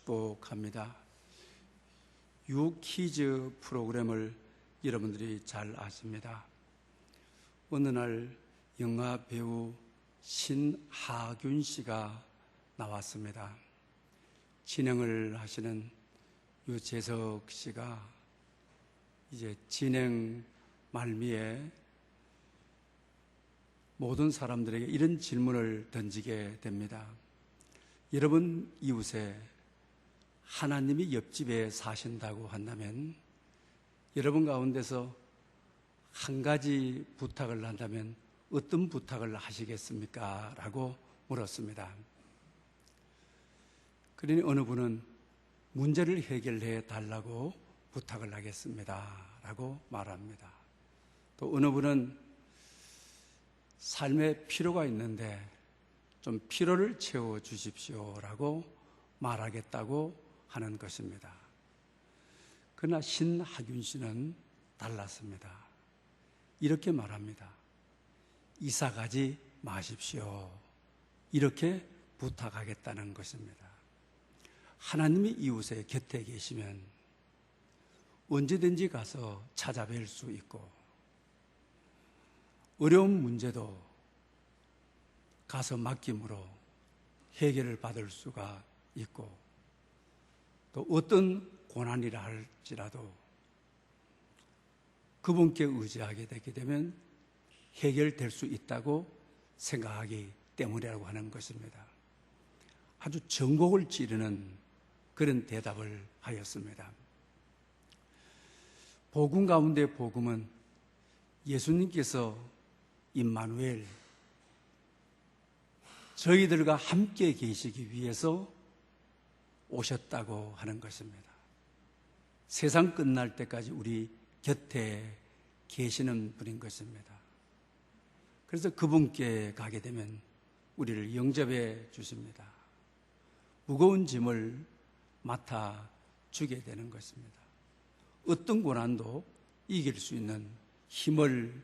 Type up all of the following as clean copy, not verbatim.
축복합니다. 유퀴즈 프로그램을 여러분들이 잘 아십니다. 어느 날 영화 배우 신하균 씨가 나왔습니다. 진행을 하시는 유재석 씨가 이제 진행 말미에 모든 사람들에게 이런 질문을 던지게 됩니다. 여러분 이웃에 하나님이 옆집에 사신다고 한다면 여러분 가운데서 한 가지 부탁을 한다면 어떤 부탁을 하시겠습니까? 라고 물었습니다. 그러니 어느 분은 문제를 해결해 달라고 부탁을 하겠습니다. 라고 말합니다. 또 어느 분은 삶에 필요가 있는데 좀 필요를 채워주십시오. 라고 말하겠다고 하는 것입니다. 그러나 신하균 씨는 달랐습니다. 이렇게 말합니다. 이사 가지 마십시오. 이렇게 부탁하겠다는 것입니다. 하나님이 이웃의 곁에 계시면 언제든지 가서 찾아뵐 수 있고 어려운 문제도 가서 맡김으로 해결을 받을 수가 있고 또 어떤 고난이라 할지라도 그분께 의지하게 되게 되면 해결될 수 있다고 생각하기 때문이라고 하는 것입니다. 아주 전곡을 찌르는 그런 대답을 하였습니다. 복음 가운데 복음은 예수님께서 임마누엘, 저희들과 함께 계시기 위해서 오셨다고 하는 것입니다. 세상 끝날 때까지 우리 곁에 계시는 분인 것입니다. 그래서 그분께 가게 되면 우리를 영접해 주십니다. 무거운 짐을 맡아주게 되는 것입니다. 어떤 고난도 이길 수 있는 힘을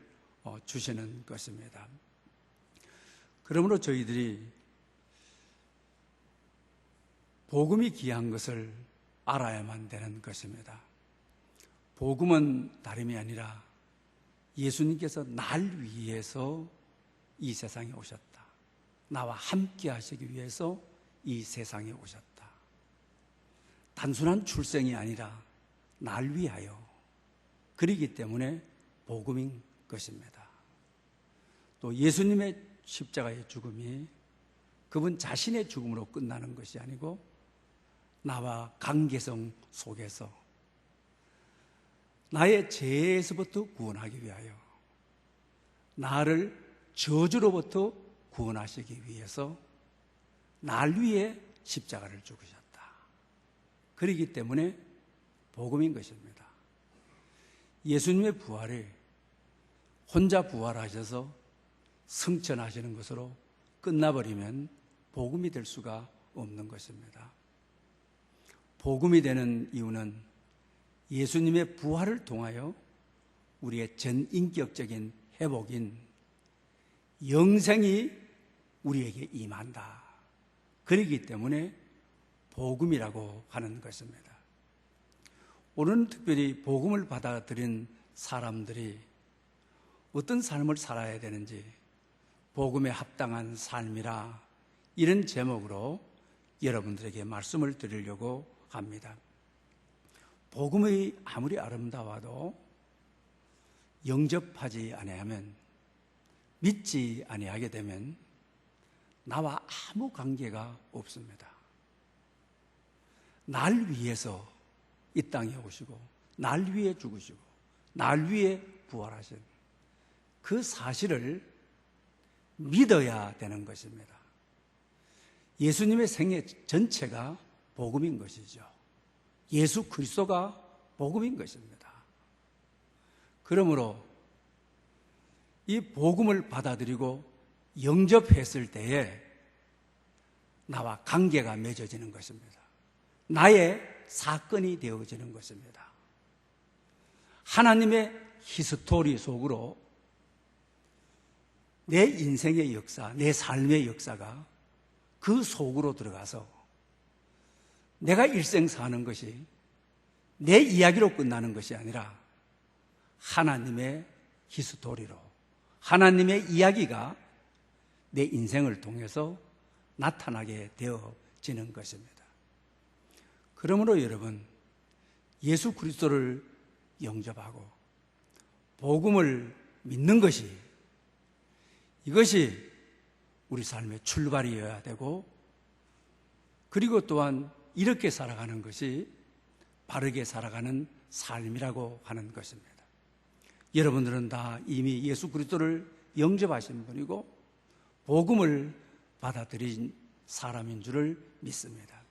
주시는 것입니다. 그러므로 저희들이 복음이 귀한 것을 알아야만 되는 것입니다. 복음은 다름이 아니라 예수님께서 날 위해서 이 세상에 오셨다. 나와 함께 하시기 위해서 이 세상에 오셨다. 단순한 출생이 아니라 날 위하여 그러기 때문에 복음인 것입니다. 또 예수님의 십자가의 죽음이 그분 자신의 죽음으로 끝나는 것이 아니고 나와 관계성 속에서 나의 죄에서부터 구원하기 위하여 나를 저주로부터 구원하시기 위해서 날 위해 십자가를 죽으셨다. 그렇기 때문에 복음인 것입니다. 예수님의 부활이 혼자 부활하셔서 승천하시는 것으로 끝나버리면 복음이 될 수가 없는 것입니다. 복음이 되는 이유는 예수님의 부활을 통하여 우리의 전인격적인 회복인 영생이 우리에게 임한다. 그렇기 때문에 복음이라고 하는 것입니다. 오늘은 특별히 복음을 받아들인 사람들이 어떤 삶을 살아야 되는지 복음에 합당한 삶이라 이런 제목으로 여러분들에게 말씀을 드리려고 합니다. 복음이 아무리 아름다워도 영접하지 아니하면 믿지 아니하게 되면 나와 아무 관계가 없습니다. 날 위해서 이 땅에 오시고 날 위해 죽으시고 날 위해 부활하신 그 사실을 믿어야 되는 것입니다. 예수님의 생애 전체가 복음인 것이죠. 예수 그리스도가 복음인 것입니다. 그러므로 이 복음을 받아들이고 영접했을 때에 나와 관계가 맺어지는 것입니다. 나의 사건이 되어지는 것입니다. 하나님의 히스토리 속으로 내 인생의 역사, 내 삶의 역사가 그 속으로 들어가서 내가 일생 사는 것이 내 이야기로 끝나는 것이 아니라 하나님의 히스토리로, 하나님의 이야기가 내 인생을 통해서 나타나게 되어지는 것입니다. 그러므로 여러분, 예수 그리스도를 영접하고 복음을 믿는 것이, 이것이 우리 삶의 출발이어야 되고, 그리고 또한 이렇게 살아가는 것이 바르게 살아가는 삶이라고 하는 것입니다. 여러분들은 다 이미 예수 그리스도를 영접하신 분이고 복음을 받아들인 사람인 줄을 믿습니다.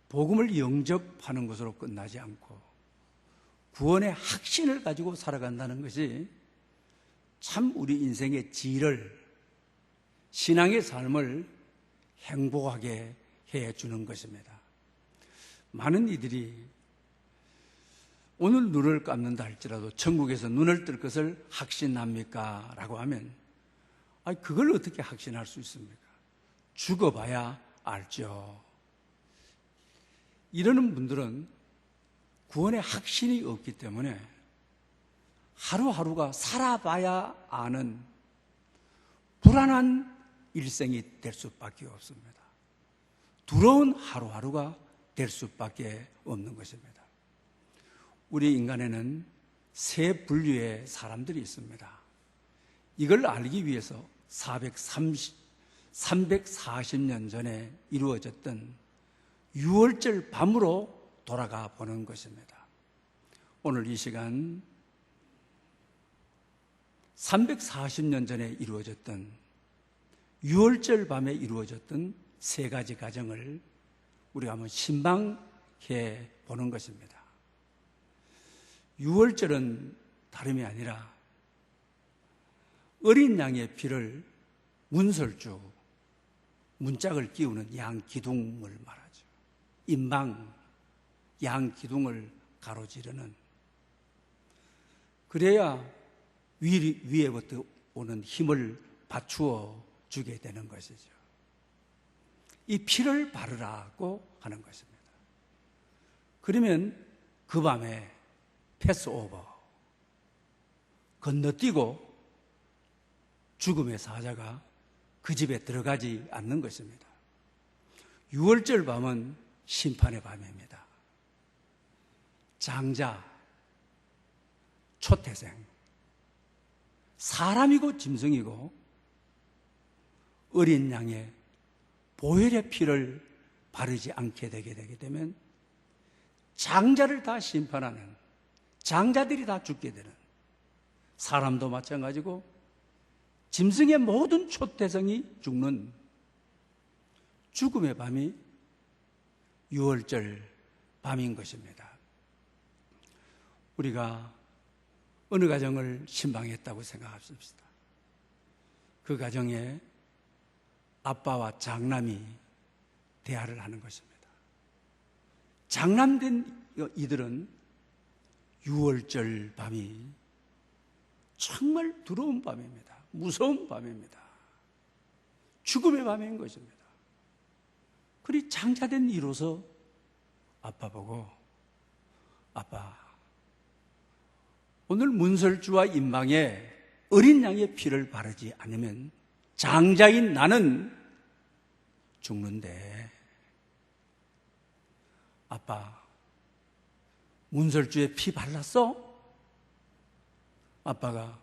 복음을 영접하는 것으로 끝나지 않고 구원의 확신을 가지고 살아간다는 것이 참 우리 인생의 질을, 신앙의 삶을 행복하게 해주는 것입니다. 많은 이들이 오늘 눈을 감는다 할지라도 천국에서 눈을 뜰 것을 확신합니까? 라고 하면, 그걸 어떻게 확신할 수 있습니까? 죽어봐야 알죠. 이러는 분들은 구원의 확신이 없기 때문에 하루하루가 살아봐야 아는 불안한 일생이 될 수밖에 없습니다. 두려운 하루하루가 될 수밖에 없는 것입니다. 우리 인간에는 세 분류의 사람들이 있습니다. 이걸 알기 위해서 340년 전에 이루어졌던 유월절 밤으로 돌아가 보는 것입니다. 오늘 이 시간 340년 전에 이루어졌던 유월절 밤에 이루어졌던 세 가지 가정을 우리가 한번 신방해 보는 것입니다. 유월절은 다름이 아니라 어린 양의 피를 문설주, 문짝을 끼우는 양 기둥을 말하죠. 임방, 양 기둥을 가로지르는, 그래야 위에부터 오는 힘을 받추어 주게 되는 것이죠. 이 피를 바르라고 하는 것입니다. 그러면 그 밤에 패스오버, 건너뛰고 죽음의 사자가 그 집에 들어가지 않는 것입니다. 유월절 밤은 심판의 밤입니다. 장자, 초태생, 사람이고 짐승이고 어린 양의 보혈의 피를 바르지 않게 되게 되면 장자를 다 심판하는, 장자들이 다 죽게 되는, 사람도 마찬가지고 짐승의 모든 초태생이 죽는 죽음의 밤이 유월절 밤인 것입니다. 우리가 어느 가정을 신방했다고 생각합시다. 그 가정에 아빠와 장남이 대화를 하는 것입니다. 장남된 이들은 유월절 밤이 정말 두려운 밤입니다. 무서운 밤입니다. 죽음의 밤인 것입니다. 그리 장자된 이로서 아빠 보고, 아빠, 오늘 문설주와 임방에 어린 양의 피를 바르지 않으면 장자인 나는 죽는데, 아빠, 문설주에 피 발랐어? 아빠가,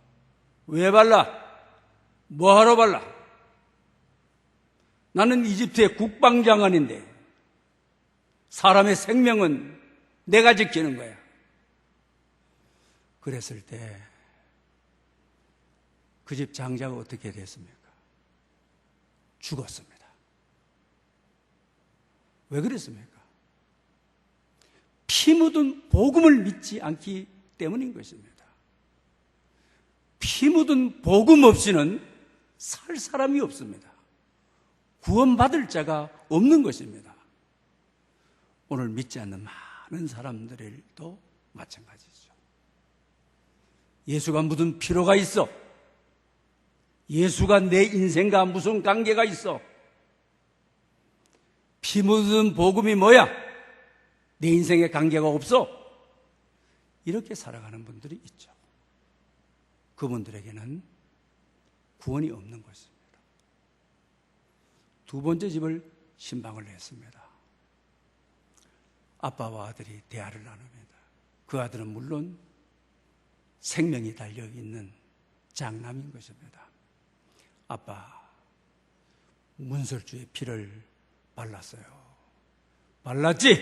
왜 발라? 뭐하러 발라? 나는 이집트의 국방장관인데 사람의 생명은 내가 지키는 거야. 그랬을 때 그 집 장자가 어떻게 됐습니까? 죽었습니다. 왜 그랬습니까? 피 묻은 복음을 믿지 않기 때문인 것입니다. 피 묻은 복음 없이는 살 사람이 없습니다. 구원받을 자가 없는 것입니다. 오늘 믿지 않는 많은 사람들도 마찬가지죠. 예수가 묻은 피로가 있어. 예수가 내 인생과 무슨 관계가 있어. 피 묻은 복음이 뭐야? 내 인생에 관계가 없어? 이렇게 살아가는 분들이 있죠. 그분들에게는 구원이 없는 것입니다. 두 번째 집을 신방을 했습니다. 아빠와 아들이 대화를 나눕니다. 그 아들은 물론 생명이 달려있는 장남인 것입니다. 아빠, 문설주의 피를 발랐어요. 발랐지?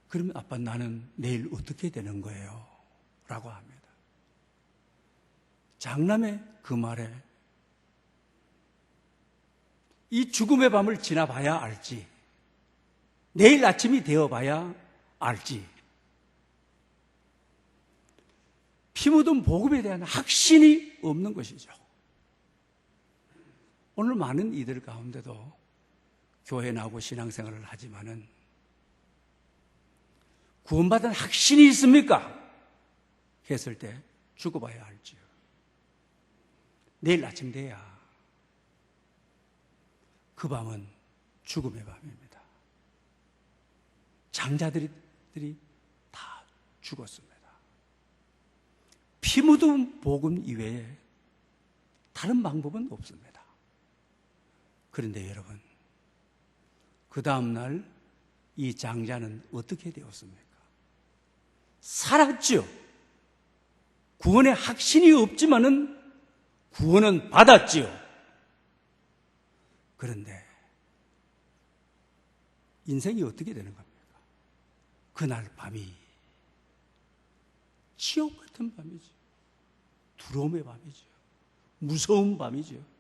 그러면 아빠, 나는 내일 어떻게 되는 거예요? 라고 합니다. 장남의 그 말에 이 죽음의 밤을 지나봐야 알지, 내일 아침이 되어봐야 알지, 피 묻은 복음에 대한 확신이 없는 것이죠. 오늘 많은 이들 가운데도 교회 나오고 신앙생활을 하지만은 구원받은 확신이 있습니까? 했을 때 죽어봐야 알지요. 내일 아침 돼야 그 밤은 죽음의 밤입니다. 장자들이 다 죽었습니다. 피 묻은 복음 이외에 다른 방법은 없습니다. 그런데 여러분, 그 다음날 이 장자는 어떻게 되었습니까? 살았죠. 구원의 확신이 없지만은 구원은 받았지요. 그런데 인생이 어떻게 되는 겁니까? 그날 밤이 지옥 같은 밤이죠. 두려움의 밤이죠. 무서운 밤이죠.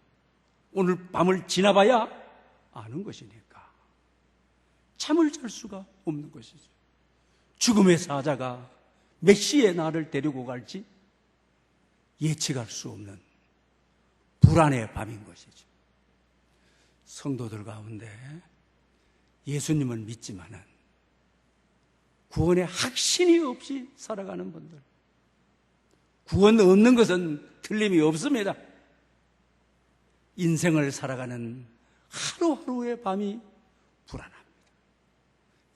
오늘 밤을 지나봐야 아는 것이니까 잠을 잘 수가 없는 것이죠. 죽음의 사자가 몇 시에 나를 데리고 갈지 예측할 수 없는 불안의 밤인 것이죠. 성도들 가운데 예수님을 믿지만은 구원의 확신이 없이 살아가는 분들, 구원 없는 것은 틀림이 없습니다. 인생을 살아가는 하루하루의 밤이 불안합니다.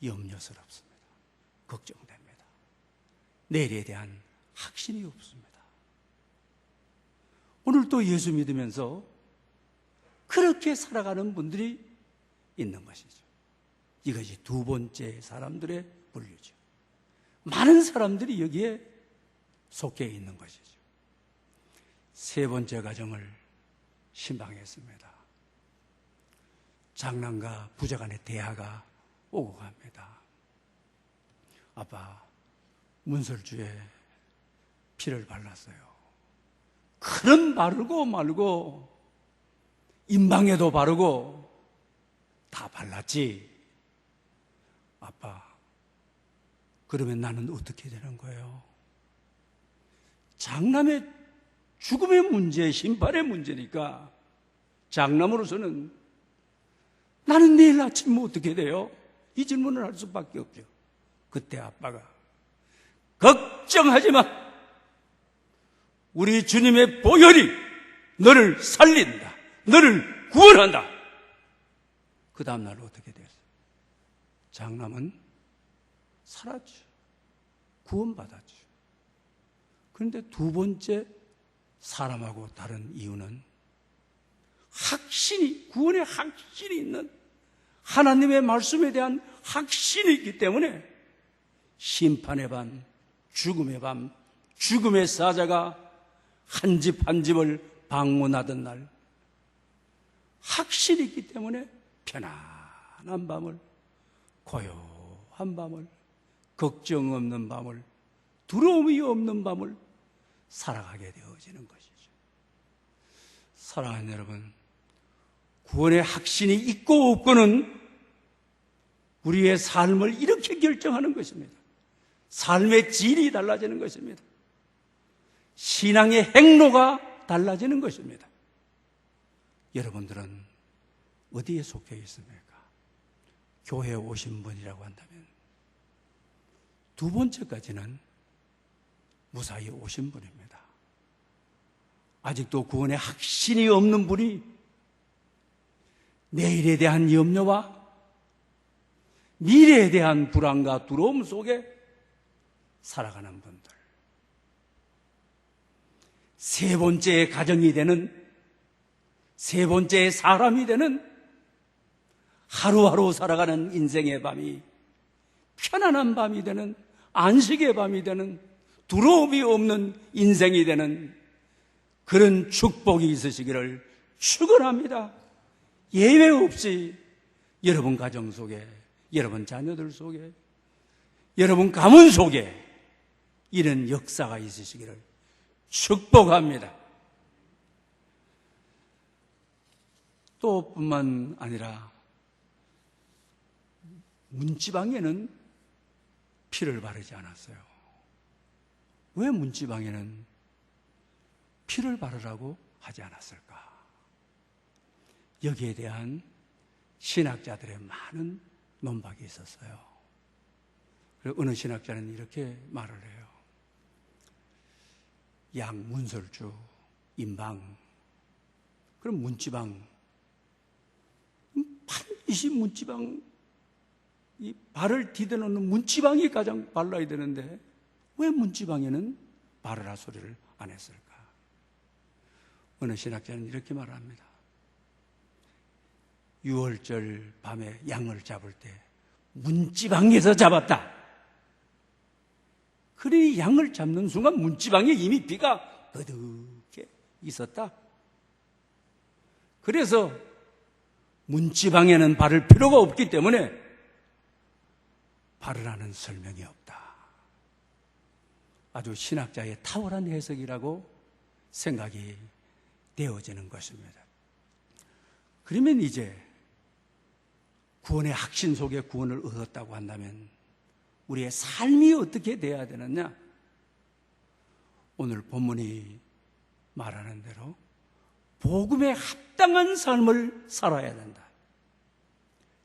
염려스럽습니다. 걱정됩니다. 내일에 대한 확신이 없습니다. 오늘 또 예수 믿으면서 그렇게 살아가는 분들이 있는 것이죠. 이것이 두 번째 사람들의 분류죠. 많은 사람들이 여기에 속해 있는 것이죠. 세 번째 가정을 신방했습니다. 장남과 부자 간의 대화가 오고 갑니다. 아빠, 문설주에 피를 발랐어요. 칼은 바르고 말고 인방에도 바르고 다 발랐지. 아빠, 그러면 나는 어떻게 되는 거예요? 장남의 죽음의 문제, 심판의 문제니까 장남으로서는 나는 내일 아침 어떻게 돼요? 이 질문을 할 수밖에 없죠. 그때 아빠가 걱정하지 마. 우리 주님의 보혈이 너를 살린다. 너를 구원한다. 그 다음날 어떻게 됐어요? 장남은 살았죠. 구원받았죠. 그런데 두 번째 사람하고 다른 이유는 확신이, 구원의 확신이 있는 하나님의 말씀에 대한 확신이 있기 때문에 심판의 밤, 죽음의 밤, 죽음의 사자가 한 집 한 집을 방문하던 날 확신이 있기 때문에 편안한 밤을, 고요한 밤을, 걱정 없는 밤을, 두려움이 없는 밤을 살아가게 되어지는 것이죠. 사랑하는 여러분, 구원의 확신이 있고 없고는 우리의 삶을 이렇게 결정하는 것입니다. 삶의 질이 달라지는 것입니다. 신앙의 행로가 달라지는 것입니다. 여러분들은 어디에 속해 있습니까? 교회에 오신 분이라고 한다면 두 번째까지는 무사히 오신 분입니다. 아직도 구원의 확신이 없는 분이 내일에 대한 염려와 미래에 대한 불안과 두려움 속에 살아가는 분들. 세 번째 가정이 되는, 세 번째 사람이 되는 하루하루 살아가는 인생의 밤이 편안한 밤이 되는, 안식의 밤이 되는, 두려움이 없는 인생이 되는 그런 축복이 있으시기를 축원합니다. 예외 없이 여러분 가정 속에, 여러분 자녀들 속에, 여러분 가문 속에 이런 역사가 있으시기를 축복합니다. 또 뿐만 아니라 문지방에는 피를 바르지 않았어요. 왜 문지방에는 피를 바르라고 하지 않았을까? 여기에 대한 신학자들의 많은 논박이 있었어요. 그리고 어느 신학자는 이렇게 말을 해요. 양, 문설주, 임방, 그럼 문지방, 반드시 문지방, 이 발을 디뎌놓는 문지방이 가장 발라야 되는데 왜 문지방에는 바르라 소리를 안 했을까? 어느 신학자는 이렇게 말합니다. 6월절 밤에 양을 잡을 때 문지방에서 잡았다. 그러니 양을 잡는 순간 문지방에 이미 피가 거득해 있었다. 그래서 문지방에는 바를 필요가 없기 때문에 바르라는 설명이 없다. 아주 신학자의 탁월한 해석이라고 생각이 되어지는 것입니다. 그러면 이제 구원의 확신 속에 구원을 얻었다고 한다면 우리의 삶이 어떻게 돼야 되느냐? 오늘 본문이 말하는 대로 복음에 합당한 삶을 살아야 된다.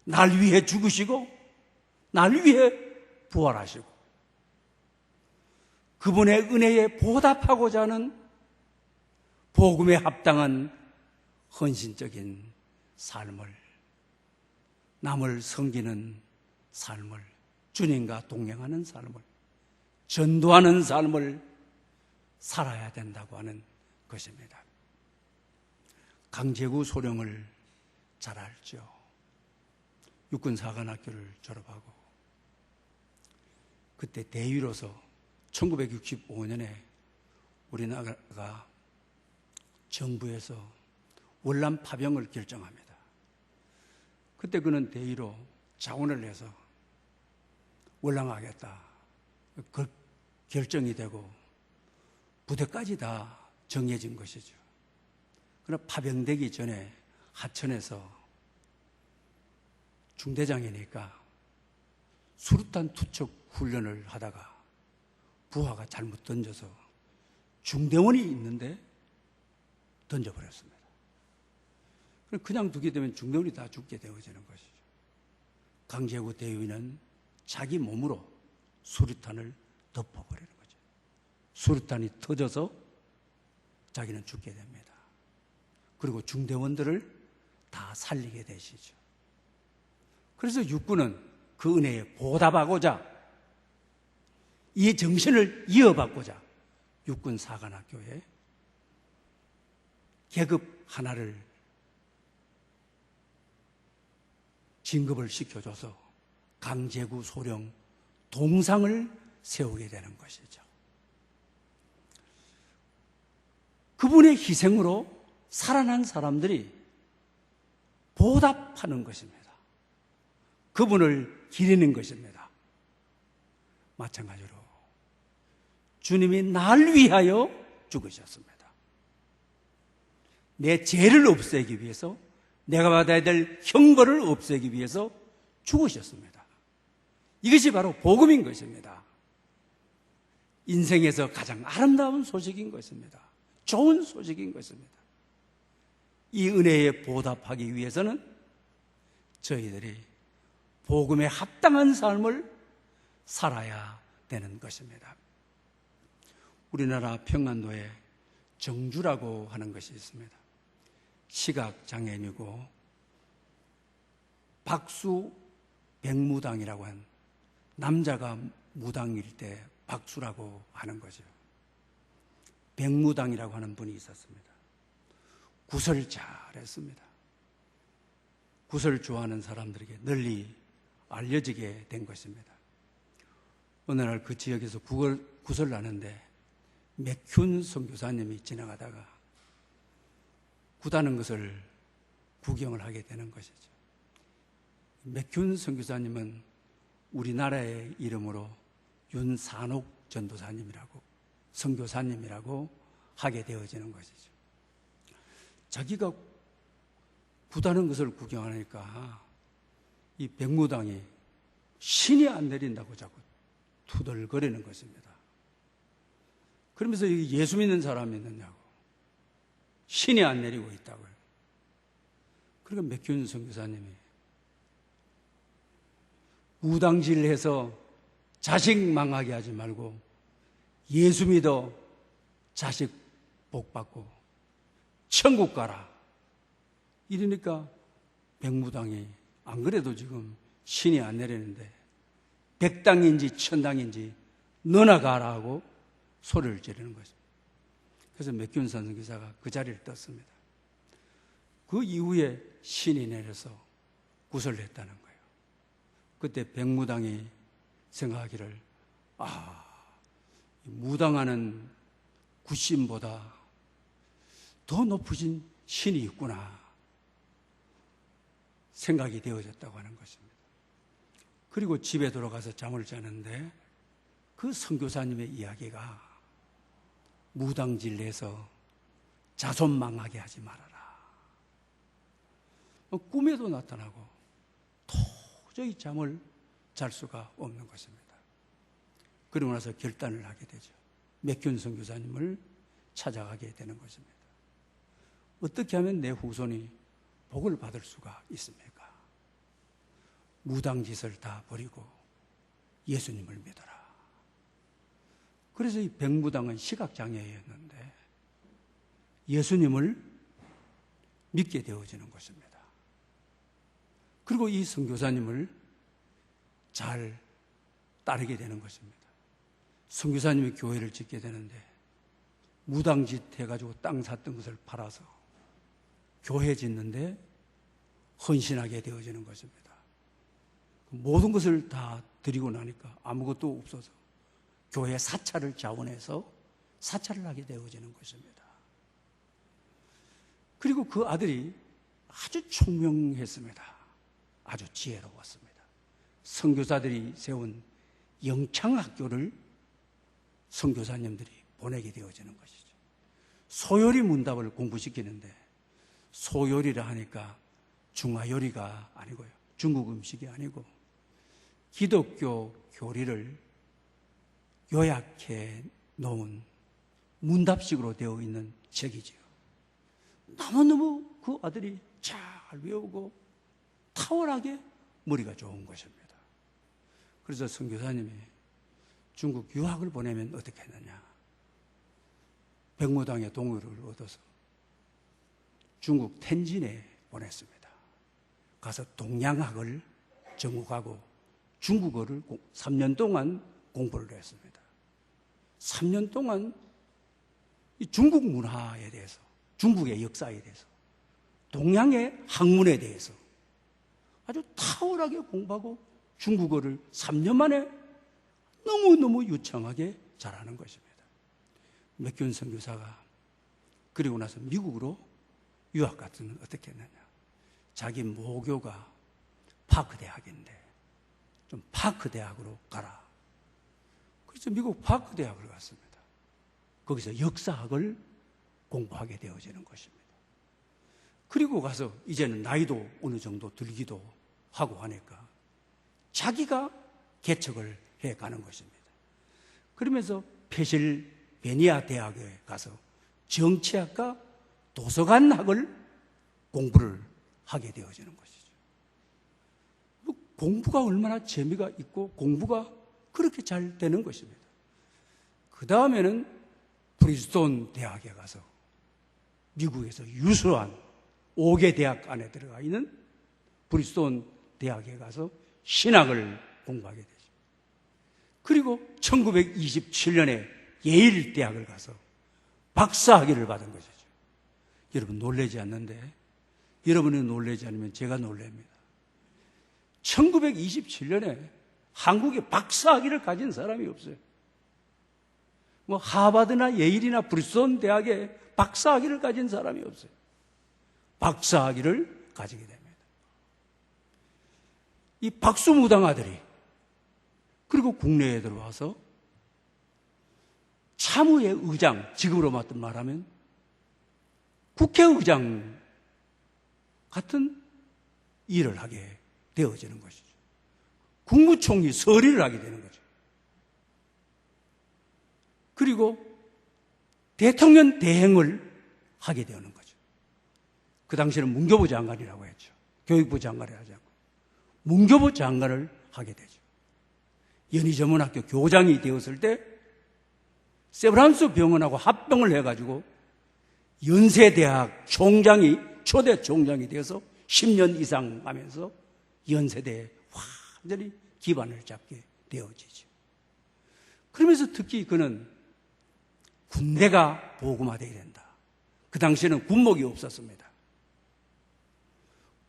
날 위해 죽으시고 날 위해 부활하시고 그분의 은혜에 보답하고자 하는 복음에 합당한 헌신적인 삶을, 남을 섬기는 삶을, 주님과 동행하는 삶을, 전도하는 삶을 살아야 된다고 하는 것입니다. 강제구 소령을 잘 알죠. 육군사관학교를 졸업하고 그때 대위로서 1965년에 우리나라가 정부에서 월남 파병을 결정합니다. 그때 그는 대위로 자원을 내서 월남하겠다. 그 결정이 되고 부대까지 다 정해진 것이죠. 그러나 파병되기 전에 하천에서 중대장이니까 수류탄 투척 훈련을 하다가 부하가 잘못 던져서 중대원이 있는데 던져버렸습니다. 그냥 두게 되면 중대원이 다 죽게 되어지는 것이죠. 강제구 대위는 자기 몸으로 수류탄을 덮어버리는 거죠. 수류탄이 터져서 자기는 죽게 됩니다. 그리고 중대원들을 다 살리게 되시죠. 그래서 육군은 그 은혜에 보답하고자 이 정신을 이어받고자 육군사관학교에 계급 하나를 진급을 시켜줘서 강제구 소령 동상을 세우게 되는 것이죠. 그분의 희생으로 살아난 사람들이 보답하는 것입니다. 그분을 기리는 것입니다. 마찬가지로 주님이 날 위하여 죽으셨습니다. 내 죄를 없애기 위해서, 내가 받아야 될 형벌을 없애기 위해서 죽으셨습니다. 이것이 바로 복음인 것입니다. 인생에서 가장 아름다운 소식인 것입니다. 좋은 소식인 것입니다. 이 은혜에 보답하기 위해서는 저희들이 복음에 합당한 삶을 살아야 되는 것입니다. 우리나라 평안도에 정주라고 하는 것이 있습니다. 시각장애인이고 박수 백무당이라고 한, 남자가 무당일 때 박수라고 하는 거죠. 백무당이라고 하는 분이 있었습니다. 굿을 잘했습니다. 굿을 좋아하는 사람들에게 널리 알려지게 된 것입니다. 어느 날 그 지역에서 굿을 하는데 맥균 선교사님이 지나가다가 굿하는 것을 구경을 하게 되는 것이죠. 맥균 선교사님은 우리나라의 이름으로 윤산옥 전도사님이라고, 선교사님이라고 하게 되어지는 것이죠. 자기가 굿하는 것을 구경하니까 이 백무당이 신이 안 내린다고 자꾸 투덜거리는 것입니다. 그러면서 여기 예수 믿는 사람이 있느냐고, 신이 안 내리고 있다고요. 그러니까 맥균 선교사님이 무당질해서 자식 망하게 하지 말고 예수 믿어 자식 복받고 천국 가라, 이러니까 백무당이 안 그래도 지금 신이 안 내리는데 백당인지 천당인지 너나 가라 하고 소리를 지르는 거죠. 그래서 맥균 선교사가 그 자리를 떴습니다. 그 이후에 신이 내려서 굿을 했다는 거예요. 그때 백무당이 생각하기를, 무당하는 굿신보다 더 높으신 신이 있구나 생각이 되어졌다고 하는 것입니다. 그리고 집에 돌아가서 잠을 자는데 그 선교사님의 이야기가 무당질내서 자손망하게 하지 말아라, 꿈에도 나타나고 도저히 잠을 잘 수가 없는 것입니다. 그러고 나서 결단을 하게 되죠. 맥균 선교사님을 찾아가게 되는 것입니다. 어떻게 하면 내 후손이 복을 받을 수가 있습니까? 무당짓을 다 버리고 예수님을 믿어라. 그래서 이 백무당은 시각장애였는데 예수님을 믿게 되어지는 것입니다. 그리고 이 선교사님을 잘 따르게 되는 것입니다. 선교사님이 교회를 짓게 되는데 무당짓 해가지고 땅 샀던 것을 팔아서 교회 짓는데 헌신하게 되어지는 것입니다. 모든 것을 다 드리고 나니까 아무것도 없어서 교회 사찰을 자원해서 사찰을 하게 되어지는 것입니다. 그리고 그 아들이 아주 총명했습니다. 아주 지혜로웠습니다. 선교사들이 세운 영창학교를 선교사님들이 보내게 되어지는 것이죠. 소요리 문답을 공부시키는데 소요리라 하니까 중화요리가 아니고요, 중국 음식이 아니고 기독교 교리를 요약해 놓은 문답식으로 되어 있는 책이지요. 너무너무 그 아들이 잘 외우고 탁월하게 머리가 좋은 것입니다. 그래서 선교사님이 중국 유학을 보내면 어떻게 했느냐, 백무당의 동의를 얻어서 중국 텐진에 보냈습니다. 가서 동양학을 전공하고 중국어를 3년 동안 공부를 했습니다. 3년 동안 이 중국 문화에 대해서, 중국의 역사에 대해서, 동양의 학문에 대해서 아주 탁월하게 공부하고 중국어를 3년 만에 너무너무 유창하게 잘하는 것입니다. 맥균 선교사가 그리고 나서 미국으로 유학 갔으면 어떻게 했느냐, 자기 모교가 파크 대학인데 좀 파크 대학으로 가라. 그래서 미국 파크 대학을 갔습니다. 거기서 역사학을 공부하게 되어지는 것입니다. 그리고 가서 이제는 나이도 어느 정도 들기도 하고 하니까 자기가 개척을 해가는 것입니다. 그러면서 펜실베니아 대학에 가서 정치학과 도서관학을 공부를 하게 되어지는 것이죠. 공부가 얼마나 재미가 있고 공부가 그렇게 잘 되는 것입니다. 그 다음에는 프린스턴 대학에 가서 미국에서 유수한 5개 대학 안에 들어가 있는 프린스턴 대학에 가서 신학을 공부하게 되죠. 그리고 1927년에 예일 대학을 가서 박사학위를 받은 것이죠. 여러분 놀라지 않는데, 여러분이 놀라지 않으면 제가 놀랍니다. 1927년에 한국에 박사학위를 가진 사람이 없어요. 뭐 하버드나 예일이나 브리스톤 대학에 박사학위를 가진 사람이 없어요. 박사학위를 가지게 됩니다. 이 박수무당아들이 그리고 국내에 들어와서 참의회 의장, 지금으로 말하면 국회의장 같은 일을 하게 되어지는 것이죠. 국무총리 서리를 하게 되는 거죠. 그리고 대통령 대행을 하게 되는 거죠. 그 당시에는 문교부 장관이라고 했죠. 교육부 장관을 하지 않고 문교부 장관을 하게 되죠. 연희전문학교 교장이 되었을 때 세브란스 병원하고 합병을 해가지고 연세대학 총장이, 초대 총장이 되어서 10년 이상 하면서 연세대에 완전히 기반을 잡게 되어지죠. 그러면서 특히 그는 군대가 복음화되어야 된다. 그 당시에는 군목이 없었습니다.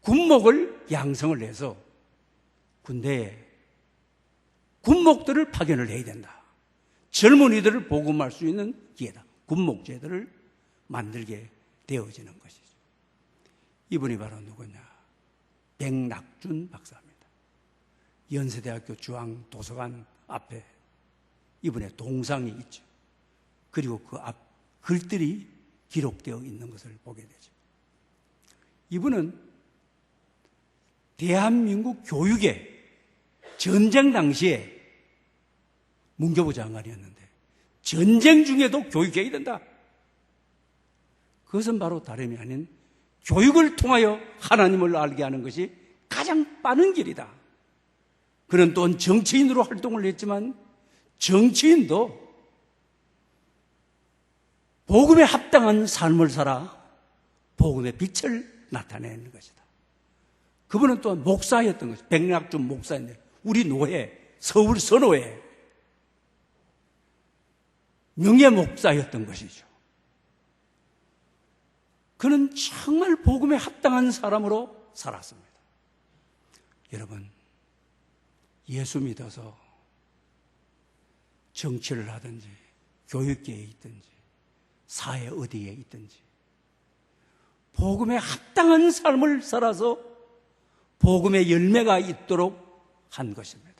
군목을 양성을 해서 군대에 군목들을 파견을 해야 된다. 젊은이들을 복음할 수 있는 기회다. 군목제도를 만들게 되어지는 것이죠. 이분이 바로 누구냐? 백낙준 박사입니다. 연세대학교 중앙도서관 앞에 이분의 동상이 있죠. 그리고 그 앞 글들이 기록되어 있는 것을 보게 되죠. 이분은 대한민국 교육의 전쟁 당시에 문교부 장관이었는데 전쟁 중에도 교육해야 된다. 그것은 바로 다름이 아닌 교육을 통하여 하나님을 알게 하는 것이 가장 빠른 길이다. 그는 또한 정치인으로 활동을 했지만 정치인도 복음에 합당한 삶을 살아 복음의 빛을 나타내는 것이다. 그분은 또한 목사였던 것이죠. 백낙준 목사인데 우리 노회, 서울 선호회 명예 목사였던 것이죠. 그는 정말 복음에 합당한 사람으로 살았습니다. 여러분, 예수 믿어서 정치를 하든지 교육계에 있든지 사회 어디에 있든지 복음에 합당한 삶을 살아서 복음의 열매가 있도록 한 것입니다.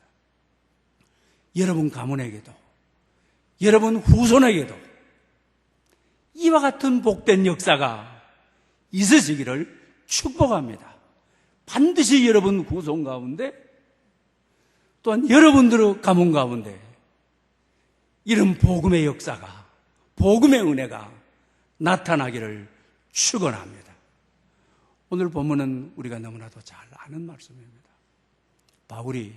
여러분 가문에게도 여러분 후손에게도 이와 같은 복된 역사가 있으시기를 축복합니다. 반드시 여러분 후손 가운데 또한 여러분들의 가문 가운데 이런 복음의 역사가, 복음의 은혜가 나타나기를 축원합니다. 오늘 본문은 우리가 너무나도 잘 아는 말씀입니다. 바울이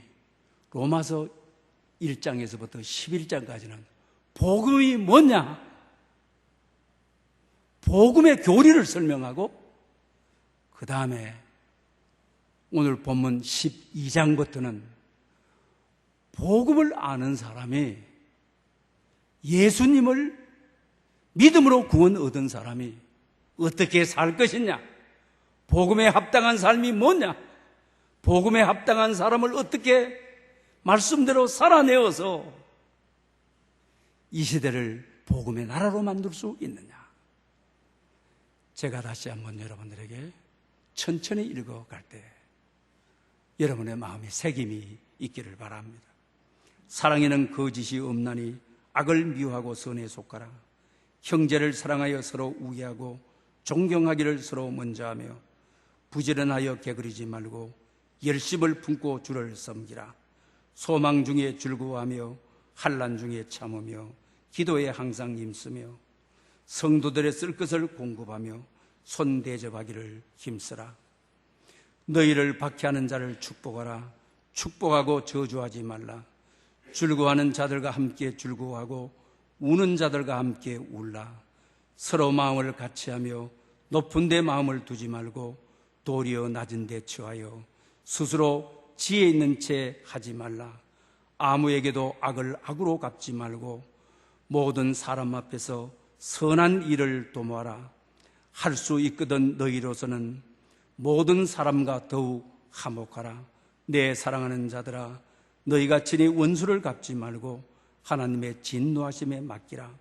로마서 1장에서부터 11장까지는 복음이 뭐냐? 복음의 교리를 설명하고 그 다음에 오늘 본문 12장부터는 복음을 아는 사람이 예수님을 믿음으로 구원 얻은 사람이 어떻게 살 것이냐? 복음에 합당한 삶이 뭐냐? 복음에 합당한 사람을 어떻게 말씀대로 살아내어서 이 시대를 복음의 나라로 만들 수 있느냐? 제가 다시 한번 여러분들에게 천천히 읽어갈 때 여러분의 마음에 새김이 있기를 바랍니다. 사랑에는 거짓이 없나니 악을 미워하고 선에 속하라. 형제를 사랑하여 서로 우애하고 존경하기를 서로 먼저 하며 부지런하여 게으르지 말고 열심을 품고 주를 섬기라. 소망 중에 즐거워하며 환난 중에 참으며 기도에 항상 힘쓰며 성도들의 쓸 것을 공급하며 손 대접하기를 힘쓰라. 너희를 박해하는 자를 축복하라. 축복하고 저주하지 말라. 즐거워하는 자들과 함께 즐거워하고 우는 자들과 함께 울라. 서로 마음을 같이하며 높은 데 마음을 두지 말고 도리어 낮은 데 처하여 스스로 지혜 있는 채 하지 말라. 아무에게도 악을 악으로 갚지 말고 모든 사람 앞에서 선한 일을 도모하라. 할 수 있거든 너희로서는 모든 사람과 더욱 화목하라. 내 사랑하는 자들아, 너희가 친히 원수를 갚지 말고 하나님의 진노하심에 맡기라.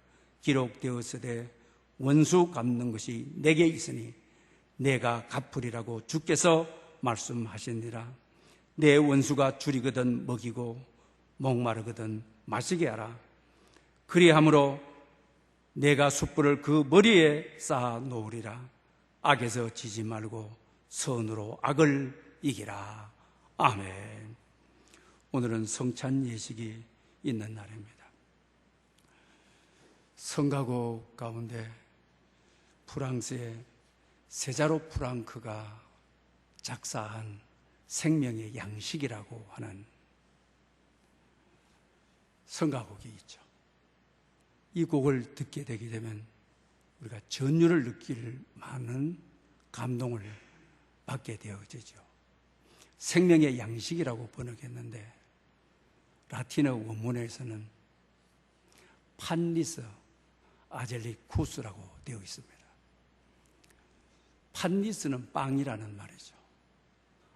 기록되었으되 원수 갚는 것이 내게 있으니 내가 갚으리라고 주께서 말씀하시니라. 내 원수가 줄이거든 먹이고 목마르거든 마시게 하라. 그리함으로 내가 숯불을 그 머리에 쌓아 놓으리라. 악에서 지지 말고 선으로 악을 이기라. 아멘. 오늘은 성찬 예식이 있는 날입니다. 성가곡 가운데 프랑스의 세자로 프랑크가 작사한 생명의 양식이라고 하는 성가곡이 있죠. 이 곡을 듣게 되게 되면 우리가 전율을 느낄 많은 감동을 받게 되어지죠. 생명의 양식이라고 번역했는데 라틴어 원문에서는 판리스 아젤리쿠스라고 되어 있습니다. 판리스는 빵이라는 말이죠.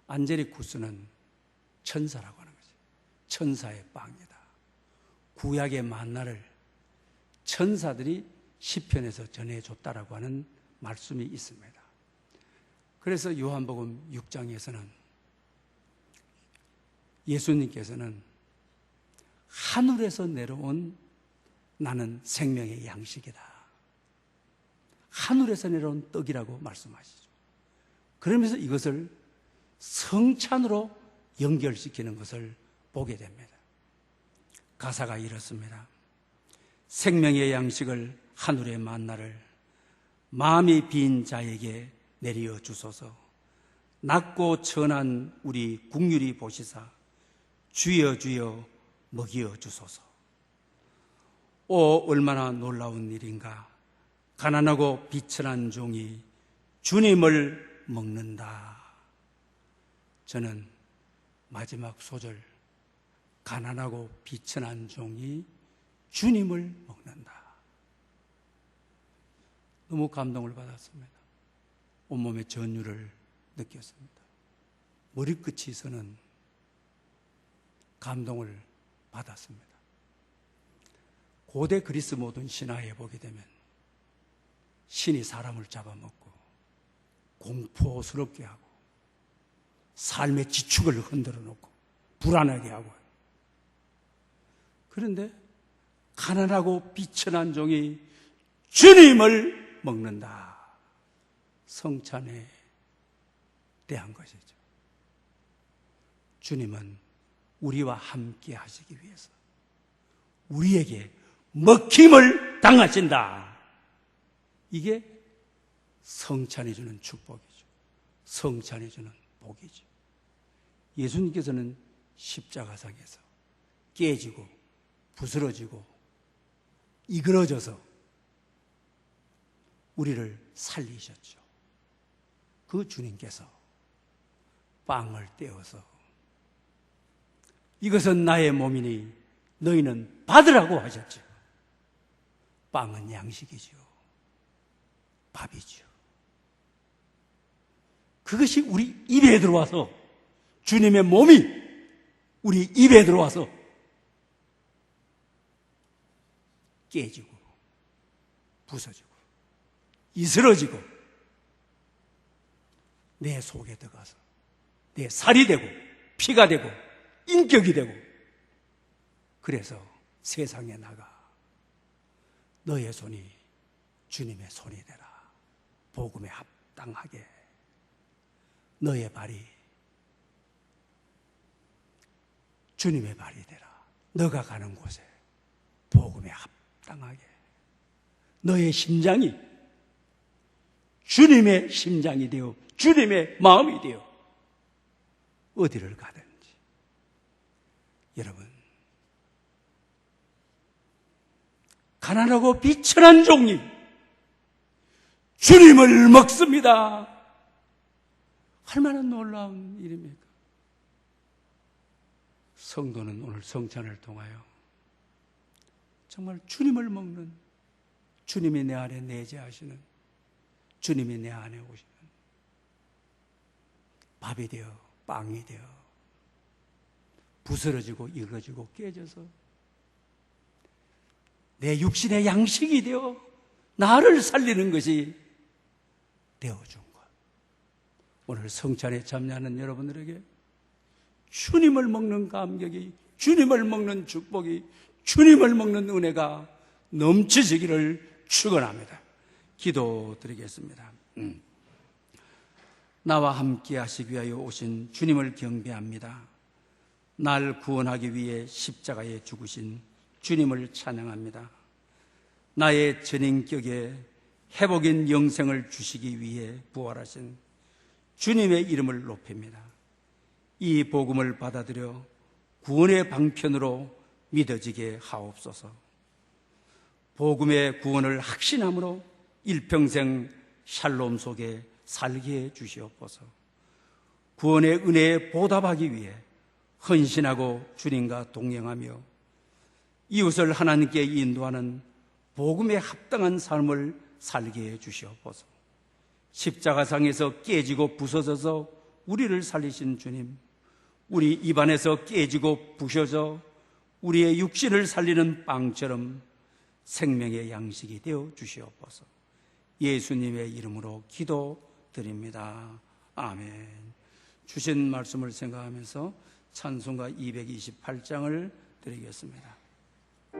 안젤리쿠스는 천사라고 하는 거죠. 천사의 빵이다. 구약의 만나를 천사들이 시편에서 전해줬다라고 하는 말씀이 있습니다. 그래서 요한복음 6장에서는 예수님께서는 하늘에서 내려온 나는 생명의 양식이다. 하늘에서 내려온 떡이라고 말씀하시죠. 그러면서 이것을 성찬으로 연결시키는 것을 보게 됩니다. 가사가 이렇습니다. 생명의 양식을 하늘의 만나를 마음이 빈 자에게 내려 주소서. 낮고 천한 우리 국률이 보시사 주여 주여 먹여 주소서. 오, 얼마나 놀라운 일인가. 가난하고 비천한 종이 주님을 먹는다. 저는 마지막 소절, 가난하고 비천한 종이 주님을 먹는다. 너무 감동을 받았습니다. 온몸의 전율을 느꼈습니다. 머리끝에서는 감동을 받았습니다. 고대 그리스 모든 신화에 보게 되면 신이 사람을 잡아먹고 공포스럽게 하고 삶의 지축을 흔들어 놓고 불안하게 하고, 그런데 가난하고 비천한 종이 주님을 먹는다. 성찬에 대한 것이죠. 주님은 우리와 함께 하시기 위해서 우리에게 먹힘을 당하신다. 이게 성찬이 주는 축복이죠. 성찬이 주는 복이죠. 예수님께서는 십자가상에서 깨지고 부스러지고 이그러져서 우리를 살리셨죠. 그 주님께서 빵을 떼어서 이것은 나의 몸이니 너희는 받으라고 하셨죠. 빵은 양식이죠. 밥이죠. 그것이 우리 입에 들어와서 주님의 몸이 우리 입에 들어와서 깨지고 부서지고 이스러지고 내 속에 들어가서 내 살이 되고 피가 되고 인격이 되고, 그래서 세상에 나가 너의 손이 주님의 손이 되라. 복음에 합당하게 너의 발이 주님의 발이 되라. 너가 가는 곳에 복음에 합당하게 너의 심장이 주님의 심장이 되어 주님의 마음이 되어 어디를 가든지. 여러분, 가난하고 비천한 종이 주님을 먹습니다. 얼마나 놀라운 일입니까? 성도는 오늘 성찬을 통하여 정말 주님을 먹는, 주님이 내 안에 내재하시는, 주님이 내 안에 오시는 밥이 되어, 빵이 되어 부스러지고 익어지고 깨져서 내 육신의 양식이 되어 나를 살리는 것이 되어준 것. 오늘 성찬에 참여하는 여러분들에게 주님을 먹는 감격이, 주님을 먹는 축복이, 주님을 먹는 은혜가 넘치시기를 축원합니다. 기도드리겠습니다. 나와 함께 하시기 위하여 오신 주님을 경배합니다. 날 구원하기 위해 십자가에 죽으신 주님을 찬양합니다. 나의 전인격에 회복인 영생을 주시기 위해 부활하신 주님의 이름을 높입니다. 이 복음을 받아들여 구원의 방편으로 믿어지게 하옵소서. 복음의 구원을 확신함으로 일평생 샬롬 속에 살게 해 주시옵소서. 구원의 은혜에 보답하기 위해 헌신하고 주님과 동행하며 이웃을 하나님께 인도하는 복음에 합당한 삶을 살게 해 주시옵소서. 십자가상에서 깨지고 부서져서 우리를 살리신 주님, 우리 입안에서 깨지고 부셔져 우리의 육신을 살리는 빵처럼 생명의 양식이 되어 주시옵소서. 예수님의 이름으로 기도드립니다. 아멘. 주신 말씀을 생각하면서 찬송가 228장을 드리겠습니다.